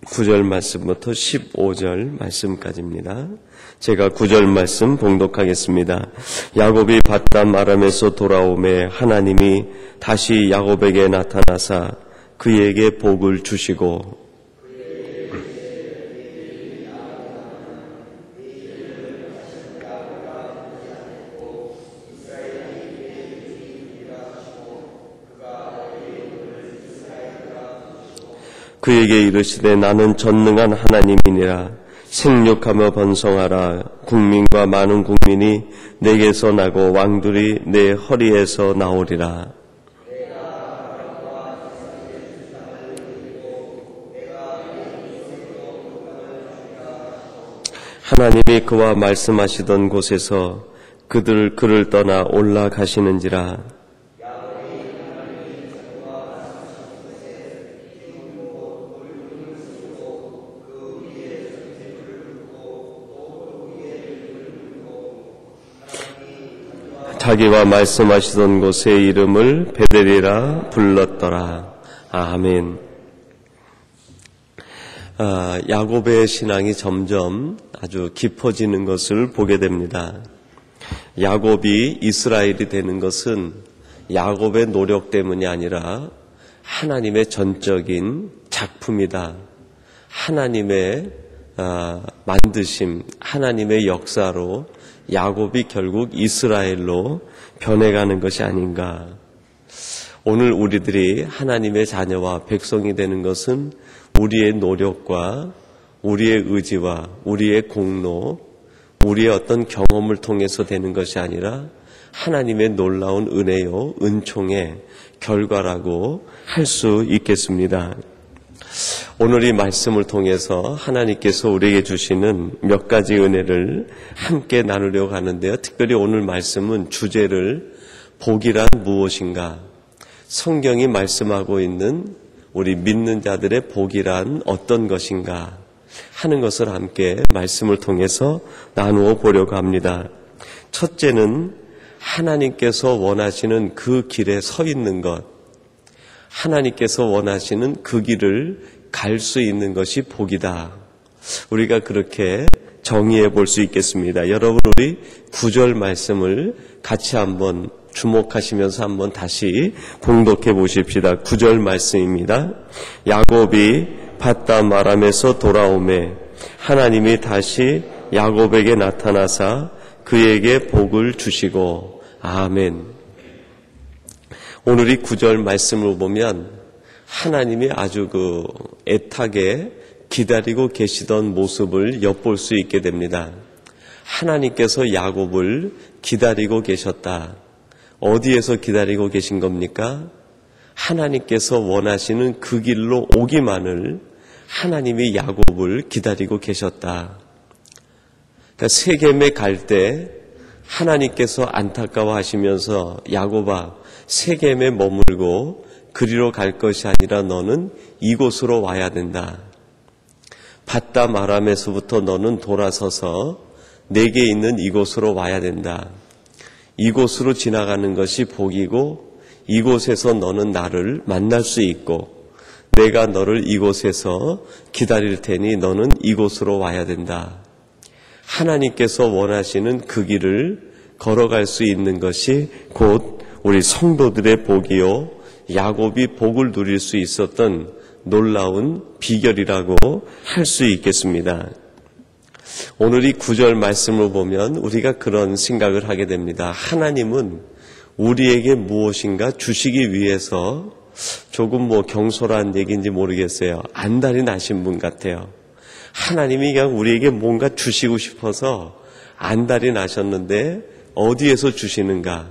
9절 말씀부터 15절 말씀까지입니다. 제가 9절 말씀 봉독하겠습니다. 야곱이 밧담 아람에서 돌아오매 하나님이 다시 야곱에게 나타나사 그에게 복을 주시고 그에게 이르시되 나는 전능한 하나님이니라. 생육하며 번성하라. 국민과 많은 국민이 내게서 나고 왕들이 내 허리에서 나오리라. 하나님이 그와 말씀하시던 곳에서 그를 떠나 올라가시는지라. 자기와 말씀하시던 곳의 이름을 베델이라 불렀더라. 아멘. 야곱의 신앙이 점점 아주 깊어지는 것을 보게 됩니다. 야곱이 이스라엘이 되는 것은 야곱의 노력 때문이 아니라 하나님의 전적인 작품이다. 하나님의 만드심, 하나님의 역사로 야곱이 결국 이스라엘로 변해가는 것이 아닌가. 오늘 우리들이 하나님의 자녀와 백성이 되는 것은 우리의 노력과 우리의 의지와 우리의 공로, 우리의 어떤 경험을 통해서 되는 것이 아니라 하나님의 놀라운 은혜요, 은총의 결과라고 할 수 있겠습니다. 오늘 이 말씀을 통해서 하나님께서 우리에게 주시는 몇 가지 은혜를 함께 나누려고 하는데요. 특별히 오늘 말씀은 주제를 복이란 무엇인가, 성경이 말씀하고 있는 우리 믿는 자들의 복이란 어떤 것인가 하는 것을 함께 말씀을 통해서 나누어 보려고 합니다. 첫째는 하나님께서 원하시는 그 길에 서 있는 것, 하나님께서 원하시는 그 길을 갈 수 있는 것이 복이다. 우리가 그렇게 정의해 볼 수 있겠습니다. 여러분, 우리 9절 말씀을 같이 한번 주목하시면서 한번 다시 봉독해 보십시다. 9절 말씀입니다. 야곱이 밧담 아람에서 돌아오매 하나님이 다시 야곱에게 나타나사 그에게 복을 주시고. 아멘. 오늘 이 9절 말씀을 보면 하나님이 아주 애타게 기다리고 계시던 모습을 엿볼 수 있게 됩니다. 하나님께서 야곱을 기다리고 계셨다. 어디에서 기다리고 계신 겁니까? 하나님께서 원하시는 그 길로 오기만을 하나님이 야곱을 기다리고 계셨다. 그러니까 세겜에 갈 때 하나님께서 안타까워하시면서 야곱아, 세겜에 머물고 그리로 갈 것이 아니라 너는 이곳으로 와야 된다. 밧담 아람에서부터 너는 돌아서서 내게 있는 이곳으로 와야 된다. 이곳으로 지나가는 것이 복이고 이곳에서 너는 나를 만날 수 있고 내가 너를 이곳에서 기다릴 테니 너는 이곳으로 와야 된다. 하나님께서 원하시는 그 길을 걸어갈 수 있는 것이 곧 우리 성도들의 복이요, 야곱이 복을 누릴 수 있었던 놀라운 비결이라고 할 수 있겠습니다. 오늘 이 9절 말씀을 보면 우리가 그런 생각을 하게 됩니다. 하나님은 우리에게 무엇인가 주시기 위해서, 조금 경솔한 얘기인지 모르겠어요, 안달이 나신 분 같아요. 하나님이 그냥 우리에게 뭔가 주시고 싶어서 안달이 나셨는데 어디에서 주시는가?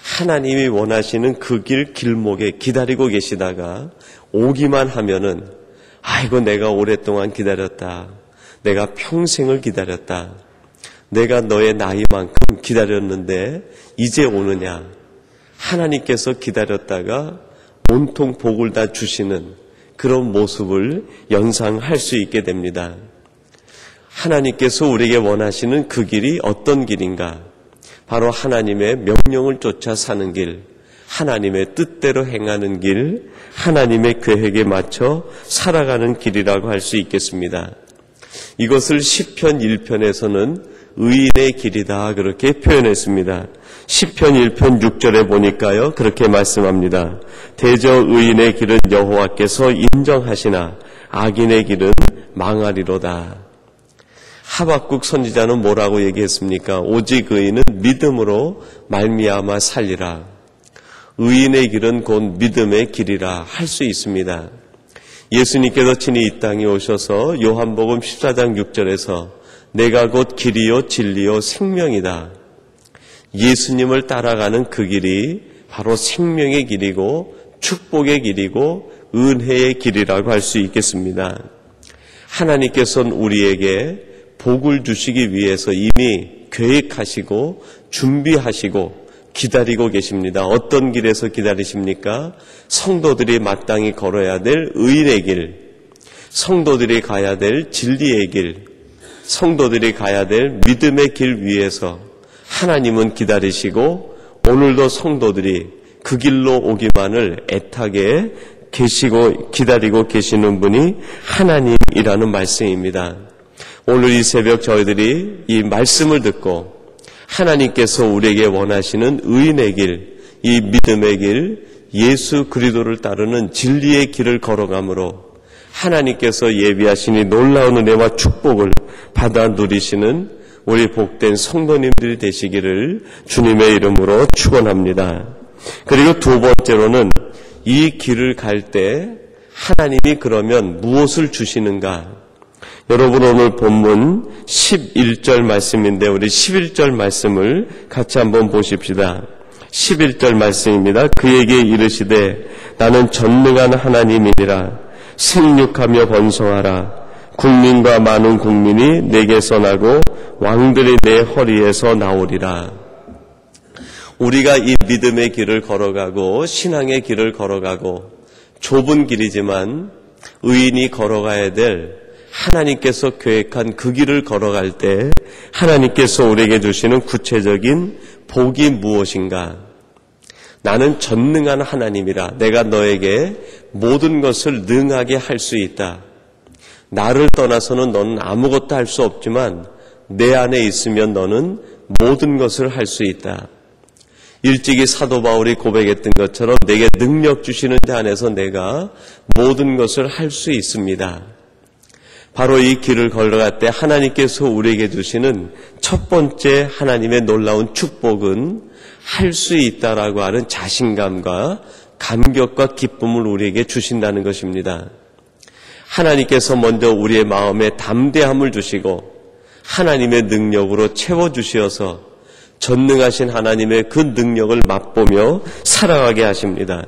하나님이 원하시는 그 길목에 기다리고 계시다가 오기만 하면은 아이고 내가 오랫동안 기다렸다. 내가 평생을 기다렸다. 내가 너의 나이만큼 기다렸는데 이제 오느냐. 하나님께서 기다렸다가 온통 복을 다 주시는 그런 모습을 연상할 수 있게 됩니다. 하나님께서 우리에게 원하시는 그 길이 어떤 길인가? 바로 하나님의 명령을 쫓아 사는 길, 하나님의 뜻대로 행하는 길, 하나님의 계획에 맞춰 살아가는 길이라고 할 수 있겠습니다. 이것을 시편 1편에서는 의인의 길이다 그렇게 표현했습니다. 시편 1편 6절에 보니까요 그렇게 말씀합니다. 대저 의인의 길은 여호와께서 인정하시나 악인의 길은 망하리로다. 하박국 선지자는 뭐라고 얘기했습니까? 오직 의인은 믿음으로 말미암아 살리라. 의인의 길은 곧 믿음의 길이라 할 수 있습니다. 예수님께서 친히 이 땅에 오셔서 요한복음 14장 6절에서 내가 곧 길이요 진리요 생명이다. 예수님을 따라가는 그 길이 바로 생명의 길이고 축복의 길이고 은혜의 길이라고 할 수 있겠습니다. 하나님께서는 우리에게 복을 주시기 위해서 이미 계획하시고 준비하시고 기다리고 계십니다. 어떤 길에서 기다리십니까? 성도들이 마땅히 걸어야 될 의인의 길, 성도들이 가야 될 진리의 길, 성도들이 가야 될 믿음의 길 위에서 하나님은 기다리시고 오늘도 성도들이 그 길로 오기만을 애타게 계시고 기다리고 계시는 분이 하나님이라는 말씀입니다. 오늘 이 새벽 저희들이 이 말씀을 듣고 하나님께서 우리에게 원하시는 의인의 길, 이 믿음의 길, 예수 그리스도를 따르는 진리의 길을 걸어가므로 하나님께서 예비하시니 놀라운 은혜와 축복을 받아 누리시는 우리 복된 성도님들이 되시기를 주님의 이름으로 축원합니다. 그리고 두 번째로는 이 길을 갈 때 하나님이 그러면 무엇을 주시는가? 여러분 오늘 본문 11절 말씀인데 우리 11절 말씀을 같이 한번 보십시다. 11절 말씀입니다. 그에게 이르시되 나는 전능한 하나님이니라. 생육하며 번성하라. 국민과 많은 국민이 내게서 나고 왕들이 내 허리에서 나오리라. 우리가 이 믿음의 길을 걸어가고 신앙의 길을 걸어가고 좁은 길이지만 의인이 걸어가야 될 하나님께서 계획한 그 길을 걸어갈 때 하나님께서 우리에게 주시는 구체적인 복이 무엇인가? 나는 전능한 하나님이라. 내가 너에게 모든 것을 능하게 할 수 있다. 나를 떠나서는 너는 아무것도 할 수 없지만 내 안에 있으면 너는 모든 것을 할 수 있다. 일찍이 사도 바울이 고백했던 것처럼 내게 능력 주시는 자 안에서 내가 모든 것을 할 수 있습니다. 바로 이 길을 걸어갈 때 하나님께서 우리에게 주시는 첫 번째 하나님의 놀라운 축복은 할 수 있다라고 하는 자신감과 감격과 기쁨을 우리에게 주신다는 것입니다. 하나님께서 먼저 우리의 마음에 담대함을 주시고 하나님의 능력으로 채워주시어서 전능하신 하나님의 그 능력을 맛보며 살아가게 하십니다.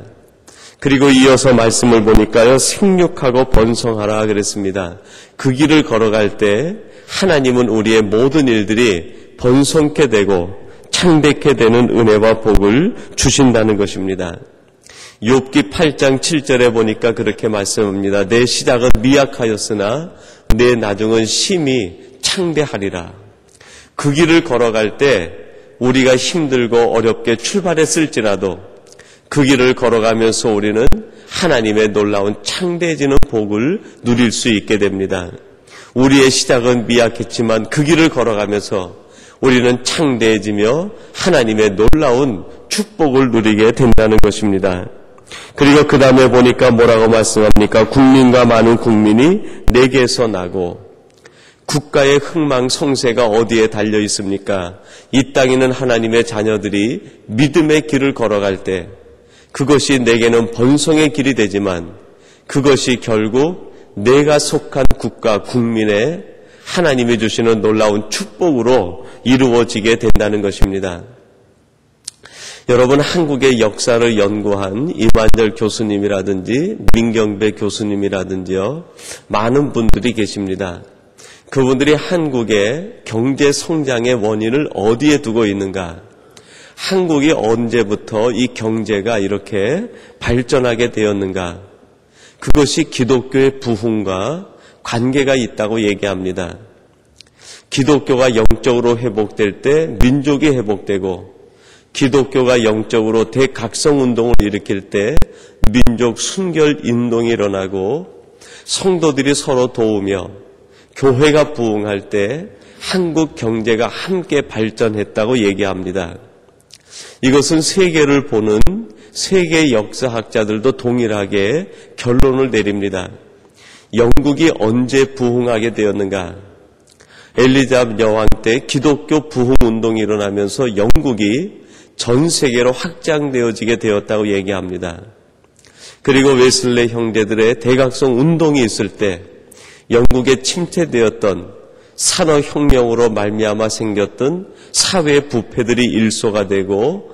그리고 이어서 말씀을 보니까요, 생육하고 번성하라 그랬습니다. 그 길을 걸어갈 때 하나님은 우리의 모든 일들이 번성케 되고 창대케 되는 은혜와 복을 주신다는 것입니다. 욥기 8장 7절에 보니까 그렇게 말씀합니다. 내 시작은 미약하였으나 내 나중은 심히 창대하리라. 그 길을 걸어갈 때 우리가 힘들고 어렵게 출발했을지라도 그 길을 걸어가면서 우리는 하나님의 놀라운 창대해지는 복을 누릴 수 있게 됩니다. 우리의 시작은 미약했지만 그 길을 걸어가면서 우리는 창대해지며 하나님의 놀라운 축복을 누리게 된다는 것입니다. 그리고 그 다음에 보니까 뭐라고 말씀합니까? 국민과 많은 국민이 내게서 나고, 국가의 흥망성쇠가 어디에 달려 있습니까? 이 땅에는 하나님의 자녀들이 믿음의 길을 걸어갈 때 그것이 내게는 번성의 길이 되지만 그것이 결국 내가 속한 국가, 국민의 하나님이 주시는 놀라운 축복으로 이루어지게 된다는 것입니다. 여러분, 한국의 역사를 연구한 이만절 교수님이라든지 민경배 교수님이라든지요, 많은 분들이 계십니다. 그분들이 한국의 경제 성장의 원인을 어디에 두고 있는가? 한국이 언제부터 이 경제가 이렇게 발전하게 되었는가? 그것이 기독교의 부흥과 관계가 있다고 얘기합니다. 기독교가 영적으로 회복될 때 민족이 회복되고, 기독교가 영적으로 대각성운동을 일으킬 때 민족 순결 운동이 일어나고 성도들이 서로 도우며 교회가 부흥할 때 한국 경제가 함께 발전했다고 얘기합니다. 이것은 세계를 보는 세계 역사학자들도 동일하게 결론을 내립니다. 영국이 언제 부흥하게 되었는가? 엘리자베스 여왕 때 기독교 부흥운동이 일어나면서 영국이 전 세계로 확장되어지게 되었다고 얘기합니다. 그리고 웨슬레 형제들의 대각성 운동이 있을 때 영국에 침체되었던 산업혁명으로 말미암아 생겼던 사회 부패들이 일소가 되고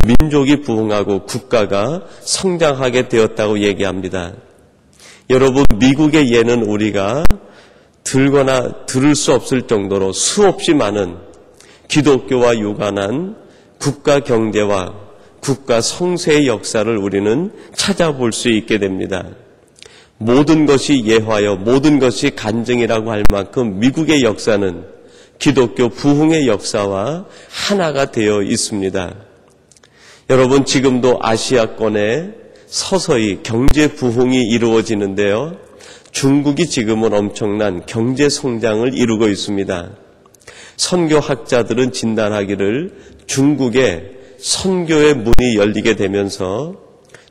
민족이 부흥하고 국가가 성장하게 되었다고 얘기합니다. 여러분, 미국의 예는 우리가 들거나 들을 수 없을 정도로 수없이 많은 기독교와 유관한 국가 경제와 국가 성세의 역사를 우리는 찾아볼 수 있게 됩니다. 모든 것이 예화여 모든 것이 간증이라고 할 만큼 미국의 역사는 기독교 부흥의 역사와 하나가 되어 있습니다. 여러분, 지금도 아시아권에 서서히 경제 부흥이 이루어지는데요. 중국이 지금은 엄청난 경제 성장을 이루고 있습니다. 선교학자들은 진단하기를 중국의 선교의 문이 열리게 되면서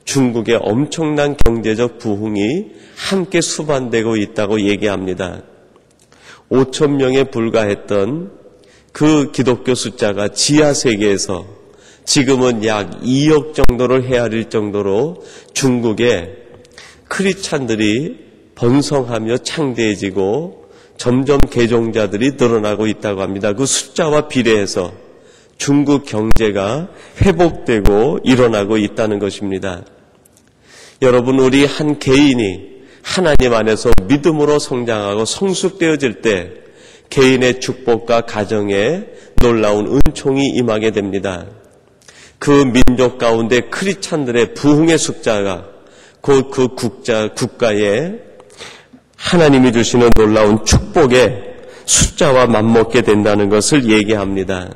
중국의 엄청난 경제적 부흥이 함께 수반되고 있다고 얘기합니다. 5천 명에 불과했던 그 기독교 숫자가 지하 세계에서 지금은 약 2억 정도를 헤아릴 정도로 중국의 크리스찬들이 번성하며 창대해지고 점점 개종자들이 늘어나고 있다고 합니다. 그 숫자와 비례해서 중국 경제가 회복되고 일어나고 있다는 것입니다. 여러분, 우리 한 개인이 하나님 안에서 믿음으로 성장하고 성숙되어질 때 개인의 축복과 가정에 놀라운 은총이 임하게 됩니다. 그 민족 가운데 크리스찬들의 부흥의 숫자가 곧 그 국가에 하나님이 주시는 놀라운 축복의 숫자와 맞먹게 된다는 것을 얘기합니다.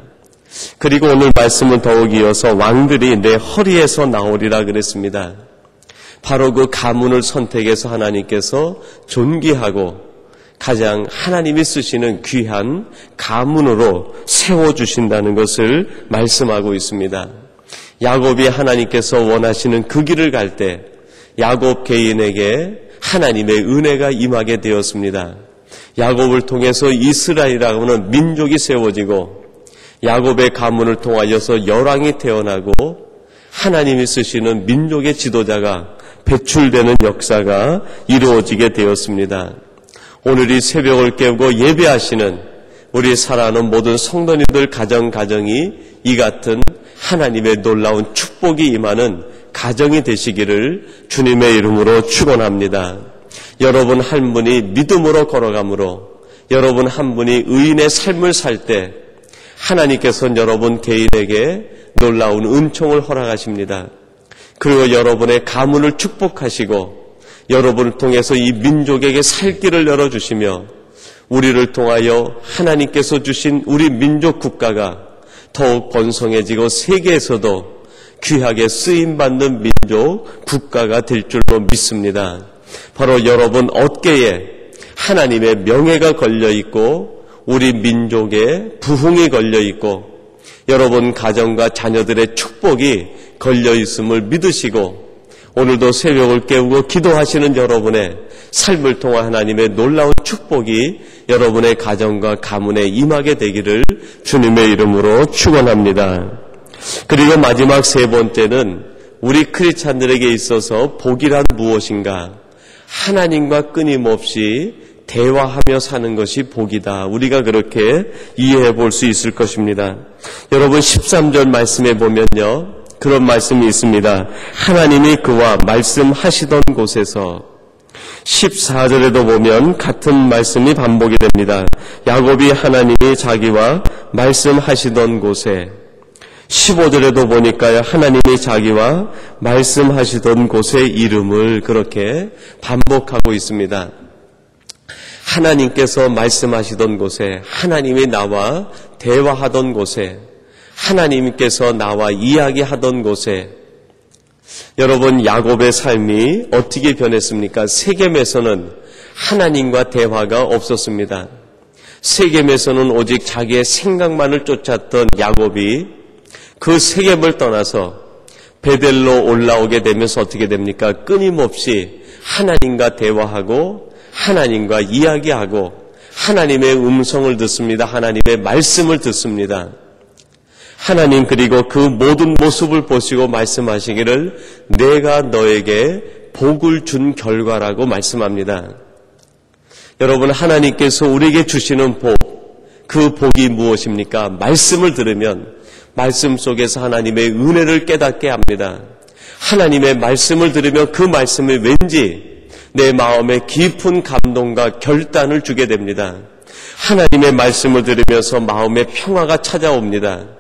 그리고 오늘 말씀은 더욱 이어서 왕들이 내 허리에서 나오리라 그랬습니다. 바로 그 가문을 선택해서 하나님께서 존귀하고 가장 하나님이 쓰시는 귀한 가문으로 세워주신다는 것을 말씀하고 있습니다. 야곱이 하나님께서 원하시는 그 길을 갈 때 야곱 개인에게 하나님의 은혜가 임하게 되었습니다. 야곱을 통해서 이스라엘이라고 하는 민족이 세워지고 야곱의 가문을 통하여서 열왕이 태어나고 하나님이 쓰시는 민족의 지도자가 배출되는 역사가 이루어지게 되었습니다. 오늘 이 새벽을 깨우고 예배하시는 우리 사랑하는 모든 성도님들 가정이 이 같은 하나님의 놀라운 축복이 임하는 가정이 되시기를 주님의 이름으로 축원합니다. 여러분 한 분이 믿음으로 걸어가므로 여러분 한 분이 의인의 삶을 살 때 하나님께서는 여러분 개인에게 놀라운 은총을 허락하십니다. 그리고 여러분의 가문을 축복하시고 여러분을 통해서 이 민족에게 살 길을 열어주시며 우리를 통하여 하나님께서 주신 우리 민족 국가가 더욱 번성해지고 세계에서도 귀하게 쓰임받는 민족 국가가 될 줄로 믿습니다. 바로 여러분 어깨에 하나님의 명예가 걸려있고 우리 민족의 부흥이 걸려있고 여러분 가정과 자녀들의 축복이 걸려있음을 믿으시고 오늘도 새벽을 깨우고 기도하시는 여러분의 삶을 통한 하나님의 놀라운 축복이 여러분의 가정과 가문에 임하게 되기를 주님의 이름으로 축원합니다. 그리고 마지막 세 번째는 우리 크리스찬들에게 있어서 복이란 무엇인가? 하나님과 끊임없이 대화하며 사는 것이 복이다. 우리가 그렇게 이해해 볼 수 있을 것입니다. 여러분 13절 말씀에 보면요. 그런 말씀이 있습니다. 하나님이 그와 말씀하시던 곳에서 14절에도 보면 같은 말씀이 반복이 됩니다. 야곱이 하나님이 자기와 말씀하시던 곳에 15절에도 보니까요. 하나님이 자기와 말씀하시던 곳의 이름을 그렇게 반복하고 있습니다. 하나님께서 말씀하시던 곳에 하나님이 나와 대화하던 곳에 하나님께서 나와 이야기하던 곳에 여러분 야곱의 삶이 어떻게 변했습니까? 세겜에서는 하나님과 대화가 없었습니다. 세겜에서는 오직 자기의 생각만을 쫓았던 야곱이 그 세겜을 떠나서 베델로 올라오게 되면서 어떻게 됩니까? 끊임없이 하나님과 대화하고 하나님과 이야기하고 하나님의 음성을 듣습니다. 하나님의 말씀을 듣습니다. 하나님 그리고 그 모든 모습을 보시고 말씀하시기를 내가 너에게 복을 준 결과라고 말씀합니다. 여러분 하나님께서 우리에게 주시는 복, 그 복이 무엇입니까? 말씀을 들으면 말씀 속에서 하나님의 은혜를 깨닫게 합니다. 하나님의 말씀을 들으면 그 말씀이 왠지 내 마음에 깊은 감동과 결단을 주게 됩니다. 하나님의 말씀을 들으면서 마음의 평화가 찾아옵니다.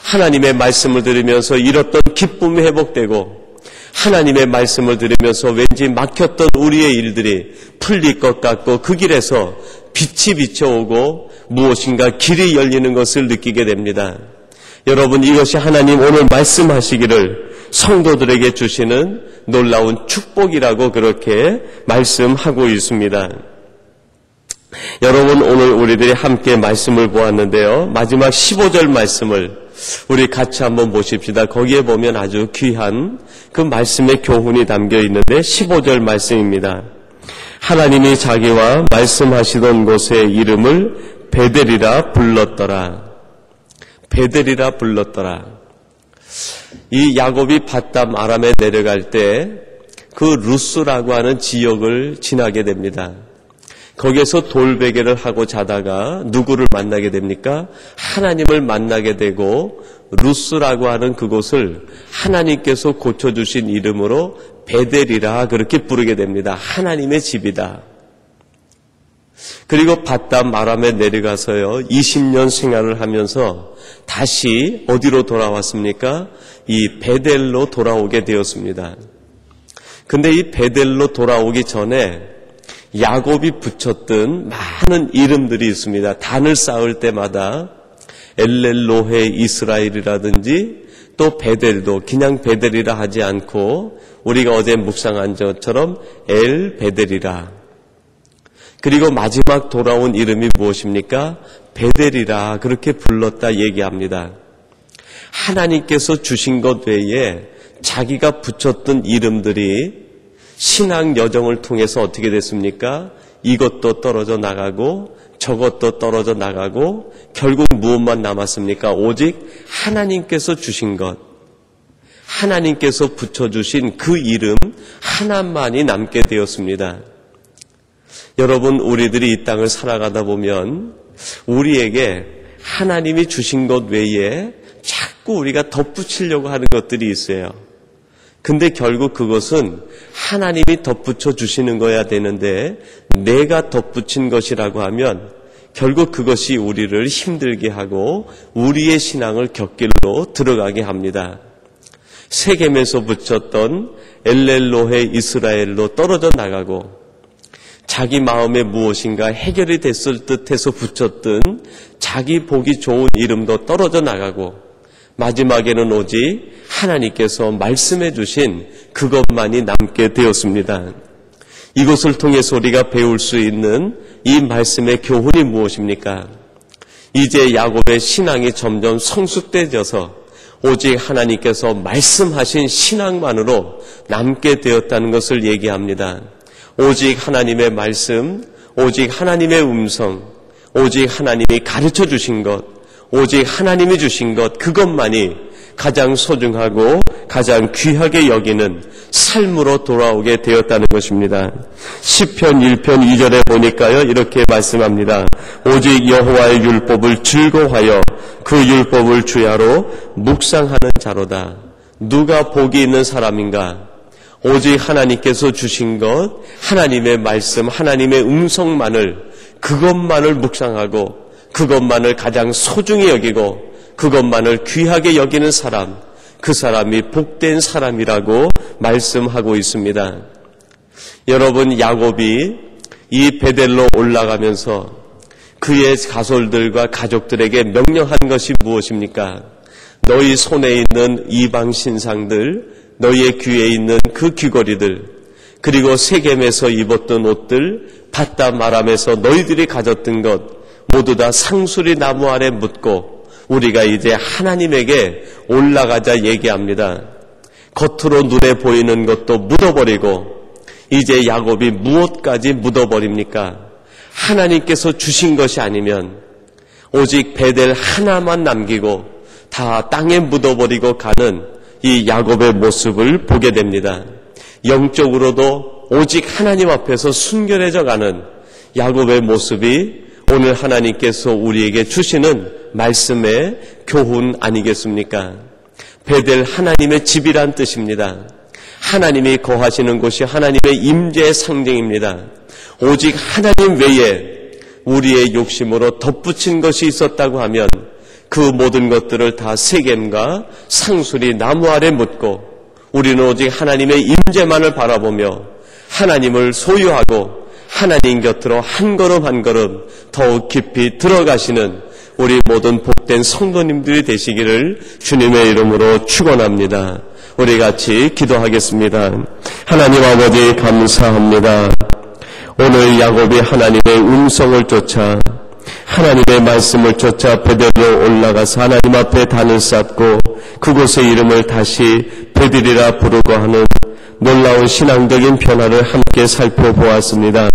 하나님의 말씀을 들으면서 잃었던 기쁨이 회복되고 하나님의 말씀을 들으면서 왠지 막혔던 우리의 일들이 풀릴 것 같고 그 길에서 빛이 비춰오고 무엇인가 길이 열리는 것을 느끼게 됩니다. 여러분 이것이 하나님 오늘 말씀하시기를 성도들에게 주시는 놀라운 축복이라고 그렇게 말씀하고 있습니다. 여러분 오늘 우리들이 함께 말씀을 보았는데요. 마지막 15절 말씀을 우리 같이 한번 보십시다. 거기에 보면 아주 귀한 그 말씀의 교훈이 담겨 있는데 15절 말씀입니다. 하나님이 자기와 말씀하시던 곳의 이름을 베델이라 불렀더라. 베델이라 불렀더라. 이 야곱이 밧담 아람에 내려갈 때 그 루스라고 하는 지역을 지나게 됩니다. 거기에서 돌베개를 하고 자다가 누구를 만나게 됩니까? 하나님을 만나게 되고 루스라고 하는 그곳을 하나님께서 고쳐주신 이름으로 베델이라 그렇게 부르게 됩니다. 하나님의 집이다. 그리고 밧담 아람에 내려가서요 20년 생활을 하면서 다시 어디로 돌아왔습니까? 이 베델로 돌아오게 되었습니다. 근데 이 베델로 돌아오기 전에 야곱이 붙였던 많은 이름들이 있습니다. 단을 쌓을 때마다 엘렐로헤 이스라엘이라든지 또 베델도 그냥 베델이라 하지 않고 우리가 어제 묵상한 것처럼 엘 베델이라. 그리고 마지막 돌아온 이름이 무엇입니까? 베델이라 그렇게 불렀다 얘기합니다. 하나님께서 주신 것 외에 자기가 붙였던 이름들이 신앙 여정을 통해서 어떻게 됐습니까? 이것도 떨어져 나가고 저것도 떨어져 나가고 결국 무엇만 남았습니까? 오직 하나님께서 주신 것, 하나님께서 붙여주신 그 이름 하나만이 남게 되었습니다. 여러분 우리들이 이 땅을 살아가다 보면 우리에게 하나님이 주신 것 외에 자꾸 우리가 덧붙이려고 하는 것들이 있어요. 근데 결국 그것은 하나님이 덧붙여 주시는 거야 되는데 내가 덧붙인 것이라고 하면 결국 그것이 우리를 힘들게 하고 우리의 신앙을 곁길로 들어가게 합니다. 세겜에서 붙였던 엘렐로헤 이스라엘로 떨어져 나가고 자기 마음에 무엇인가 해결이 됐을 듯해서 붙였던 자기 보기 좋은 이름도 떨어져 나가고 마지막에는 오직 하나님께서 말씀해 주신 그것만이 남게 되었습니다. 이것을 통해서 우리가 배울 수 있는 이 말씀의 교훈이 무엇입니까? 이제 야곱의 신앙이 점점 성숙되어져서 오직 하나님께서 말씀하신 신앙만으로 남게 되었다는 것을 얘기합니다. 오직 하나님의 말씀, 오직 하나님의 음성, 오직 하나님이 가르쳐 주신 것, 오직 하나님이 주신 것 그것만이 가장 소중하고 가장 귀하게 여기는 삶으로 돌아오게 되었다는 것입니다. 시편 1편 2절에 보니까요 이렇게 말씀합니다. 오직 여호와의 율법을 즐거워하여 그 율법을 주야로 묵상하는 자로다. 누가 복이 있는 사람인가? 오직 하나님께서 주신 것, 하나님의 말씀, 하나님의 음성만을 그것만을 묵상하고 그것만을 가장 소중히 여기고 그것만을 귀하게 여기는 사람, 그 사람이 복된 사람이라고 말씀하고 있습니다. 여러분 야곱이 이 베델로 올라가면서 그의 가솔들과 가족들에게 명령한 것이 무엇입니까? 너희 손에 있는 이방 신상들, 너희의 귀에 있는 그 귀걸이들, 그리고 세겜에서 입었던 옷들, 밧담 아람에서 너희들이 가졌던 것 모두 다 상수리 나무 아래 묻고 우리가 이제 하나님에게 올라가자 얘기합니다. 겉으로 눈에 보이는 것도 묻어버리고 이제 야곱이 무엇까지 묻어버립니까? 하나님께서 주신 것이 아니면 오직 베델 하나만 남기고 다 땅에 묻어버리고 가는 이 야곱의 모습을 보게 됩니다. 영적으로도 오직 하나님 앞에서 순결해져 가는 야곱의 모습이 오늘 하나님께서 우리에게 주시는 말씀의 교훈 아니겠습니까? 베델 하나님의 집이란 뜻입니다. 하나님이 거하시는 곳이 하나님의 임재의 상징입니다. 오직 하나님 외에 우리의 욕심으로 덧붙인 것이 있었다고 하면 그 모든 것들을 다 세겜과 상수리 나무 아래 묻고 우리는 오직 하나님의 임재만을 바라보며 하나님을 소유하고 하나님 곁으로 한 걸음 한 걸음 더욱 깊이 들어가시는 우리 모든 복된 성도님들이 되시기를 주님의 이름으로 축원합니다. 우리 같이 기도하겠습니다. 하나님 아버지 감사합니다. 오늘 야곱이 하나님의 음성을 쫓아 하나님의 말씀을 쫓아 베델로 올라가서 하나님 앞에 단을 쌓고 그곳의 이름을 다시 베델이라 부르고 하는 놀라운 신앙적인 변화를 함께 살펴보았습니다.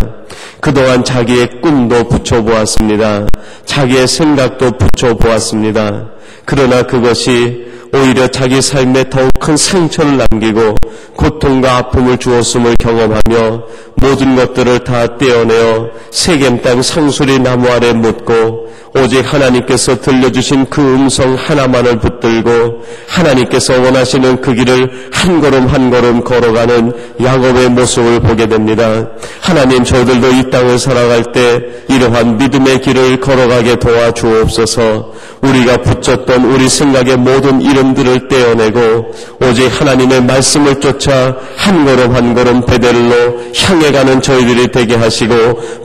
그동안 자기의 꿈도 붙여보았습니다. 자기의 생각도 붙여보았습니다. 그러나 그것이 오히려 자기 삶에 더욱 큰 상처를 남기고 고통과 아픔을 주었음을 경험하며 모든 것들을 다 떼어내어 세겜 땅 상수리 나무 아래 묻고 오직 하나님께서 들려주신 그 음성 하나만을 붙들고 하나님께서 원하시는 그 길을 한 걸음 한 걸음 걸어가는 야곱의 모습을 보게 됩니다. 하나님, 저희들도 이 땅을 살아갈 때 이러한 믿음의 길을 걸어가게 도와주옵소서. 우리가 붙였던 우리 생각의 모든 이름들을 떼어내고 오직 하나님의 말씀을 쫓아 한 걸음 한 걸음 베델로 향해 가는 저희들이 되게 하시고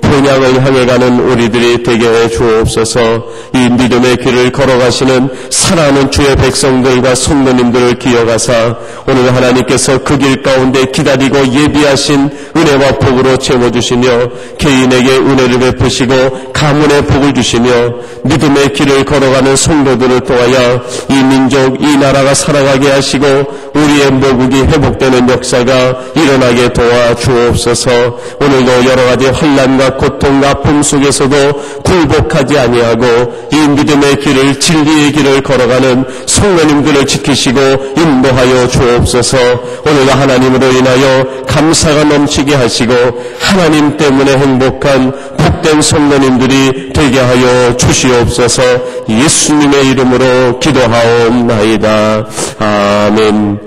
본향을 향해 가는 우리들이 되게 해 주옵소서. 이 믿음의 길을 걸어가시는 사랑하는 주의 백성들과 성도님들을 기억하사 오늘 하나님께서 그 길 가운데 기다리고 예비하신 은혜와 복으로 채워주시며 개인에게 은혜를 베푸시고 가문의 복을 주시며 믿음의 길을 걸어가는 성도들을 통하여 이 민족, 이 나라가 살아가게 하시고 우리의 모국이 회복되는 역사가 일어나게 도와주옵소서. 오늘도 여러 가지 환난과 고통과 아픔 속에서도 굴복하지 아니하고 이 믿음의 길을, 진리의 길을 걸어가는 성도님들을 지키시고 인도하여 주옵소서. 오늘도 하나님으로 인하여 감사가 넘치게 하시고 하나님 때문에 행복한 복된 성도님들이 되게 하여 주시옵소서. 예수님의 이름으로 기도하옵나이다. 아멘.